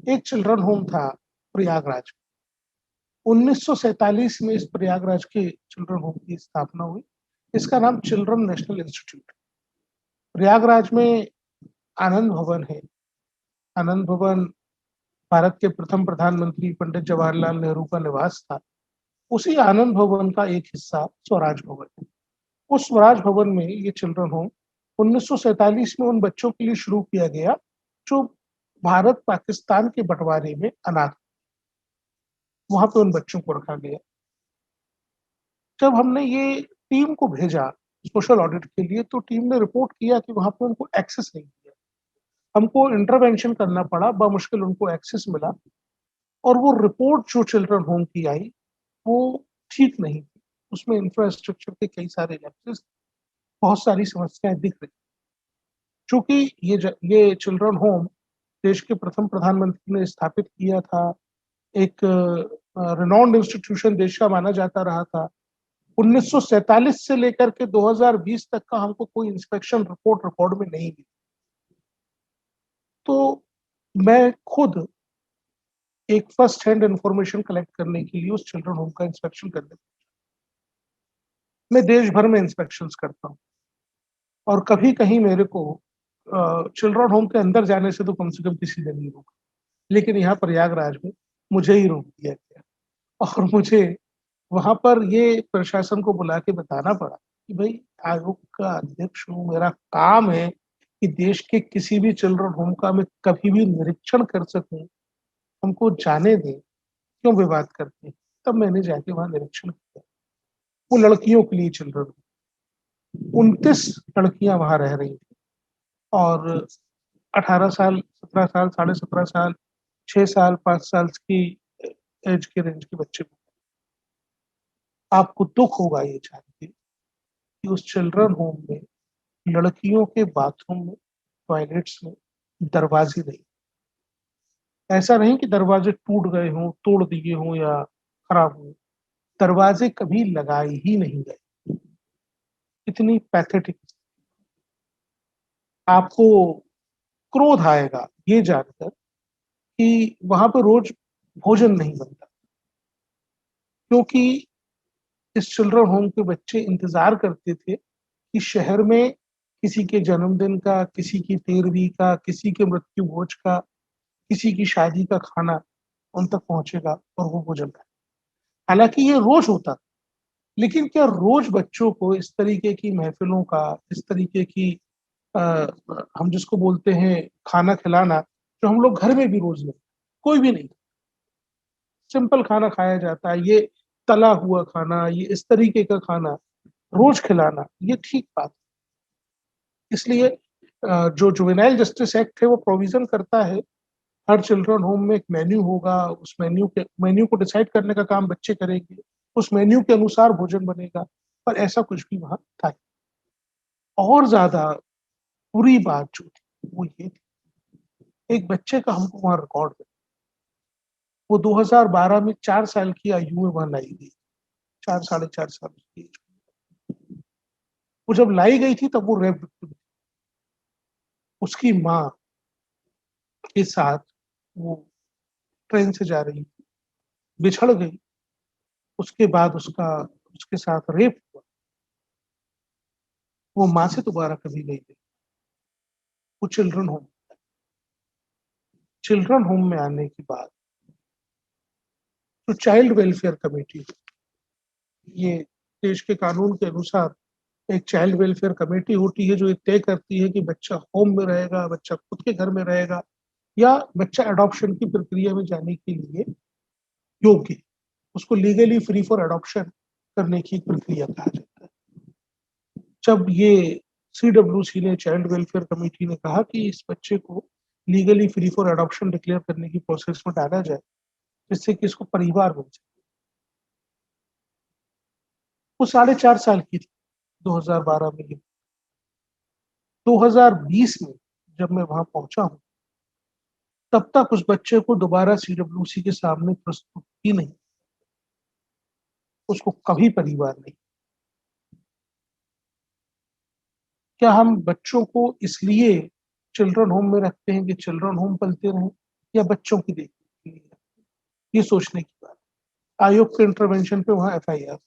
एक children home था प्रयागराज। 1947 में इस प्रयागराज के चिल्ड्रन होम की स्थापना हुई। इसका नाम चिल्ड्रन नेशनल इंस्टीट्यूट। प्रयागराज में आनंद भवन है। आनंद भवन भारत के प्रथम प्रधानमंत्री पंडित जवाहरलाल नेहरू का निवास था। उसी आनंद भवन का एक हिस्सा स्वराज भवन है। उस स्वराज भवन में ये चिल्ड्रन होम 1947 में उन बच्चों के लिए शुरू किया गया जो भारत पाकिस्तान के बंटवारे में अनाथ। वहां पे उन बच्चों को रखा गया। जब हमने ये टीम को भेजा सोशल ऑडिट के लिए, तो टीम ने रिपोर्ट किया कि वहां पे उनको एक्सेस नहीं किया। हमको इंटरवेंशन करना पड़ा, बमुश्किल उनको एक्सेस मिला। और वो रिपोर्ट जो चिल्ड्रन होम की आई वो ठीक नहीं थी। उसमें इंफ्रास्ट्रक्चर के कई सारे लैप्सेस, बहुत सारी समस्याएं दिख रही। चूंकि ये चिल्ड्रन होम देश के प्रथम प्रधानमंत्री ने स्थापित किया था, एक रिनाउंड इंस्टीट्यूशन देश का माना जाता रहा था। 1947 से लेकर के 2020 तक का हमको कोई इंस्पेक्शन रिपोर्ट रिकॉर्ड में नहीं मिली। तो मैं खुद एक फर्स्ट हैंड इंफॉर्मेशन कलेक्ट करने के लिए उस चिल्ड्रन होम का इंस्पेक्शन करने, मैं देश भर में इंस्पेक्शंस करता हूँ। और कभी कहीं मेरे को चिल्ड्रन होम के अंदर जाने से तो कम से कम किसी ने नहीं रोका, लेकिन यहाँ प्रयागराज में मुझे ही रोक दिया गया। और मुझे वहां पर ये प्रशासन को बुला के बताना पड़ा कि भाई, आयोग का अध्यक्ष हूँ, मेरा काम है कि देश के किसी भी चिल्ड्रन होम का मैं कभी भी निरीक्षण कर सकूं, हमको जाने दें, क्यों विवाद करते हैं। तब मैंने जाके वहां निरीक्षण किया। वो लड़कियों के लिए चिल्ड्रन, 29 लड़कियां वहां रह रही थी। और 18 साल, 17 साल, 17.5 साल, 6 साल, 5 साल की एज के रेंज के बच्चे। आपको दुख होगा ये जान के कि उस चिल्ड्रन होम में लड़कियों के बाथरूम में, टॉयलेट्स में दरवाजे नहीं। ऐसा नहीं कि दरवाजे टूट गए हों, तोड़ दिए हों या खराब हुए, दरवाजे कभी लगाए ही नहीं गए। इतनी पैथेटिक। आपको क्रोध आएगा ये जानकर कि वहां पर रोज भोजन नहीं बनता, क्योंकि इस चिल्ड्रन होम के बच्चे इंतजार करते थे कि शहर में किसी के जन्मदिन का, किसी की 13वीं का, किसी के मृत्यु भोज का, किसी की शादी का खाना उन तक पहुंचेगा और वो भोजन खाए। हालांकि ये रोज होता, लेकिन क्या रोज बच्चों को इस तरीके की महफिलों का, इस तरीके की आ, हम जिसको बोलते हैं खाना खिलाना, जो हम लोग घर में भी रोज नहीं, कोई भी नहीं, सिंपल खाना खाया जाता है, ये तला हुआ खाना, ये इस तरीके का खाना रोज खिलाना, ये ठीक बात। इसलिए जो जुवेनाइल जस्टिस एक्ट है वो प्रोविजन करता है हर चिल्ड्रन होम में एक मेन्यू होगा। उस मेन्यू को डिसाइड करने का काम बच्चे करेंगे, उस मेन्यू के अनुसार भोजन बनेगा। पर ऐसा कुछ भी वहां था। और ज्यादा बुरी बात जो थी वो ये थी, एक बच्चे का हमको वहां रिकॉर्ड है। वो 2012 में 4 साल की आयु में वहां लाई गई, 4 साढ़े 4 साल की एज में। वो जब लाई गई थी तब वो रेप विक्टिम थी। उसकी माँ के साथ वो ट्रेन से जा रही थी, बिछड़ गई। उसके बाद उसके साथ रेप हुआ। वो माँ से दोबारा कभी नहीं गई। वो चिल्ड्रन होम में आने के बाद जो चाइल्ड वेलफेयर कमेटी, ये देश के कानून के अनुसार एक चाइल्ड वेलफेयर कमेटी होती है जो ये तय करती है कि बच्चा होम में रहेगा, बच्चा खुद के घर में रहेगा, या बच्चा अडॉप्शन की प्रक्रिया में जाने के लिए योग्य है। उसको लीगली फ्री फॉर अडॉप्शन करने की प्रक्रिया कहा जाता है। जब ये CWC ने, चाइल्ड वेलफेयर कमेटी ने कहा कि इस बच्चे को legally free for adoption declare करने की प्रोसेस में डाला जाए जिससे कि इसको परिवार मिल जाए। वो 4.5 साल की थी 2012 में। 2020 में जब मैं वहां पहुंचा हूं, तब तक उस बच्चे को दोबारा CWC के सामने प्रस्तुत ही नहीं, उसको कभी परिवार नहीं। क्या हम बच्चों को इसलिए चिल्ड्रन होम में रखते हैं कि चिल्ड्रन होम पलते रहें? या बच्चों की देखरेख के लिए, ये सोचने की बात। आयोग के इंटरवेंशन पे वहाँ एफआईआर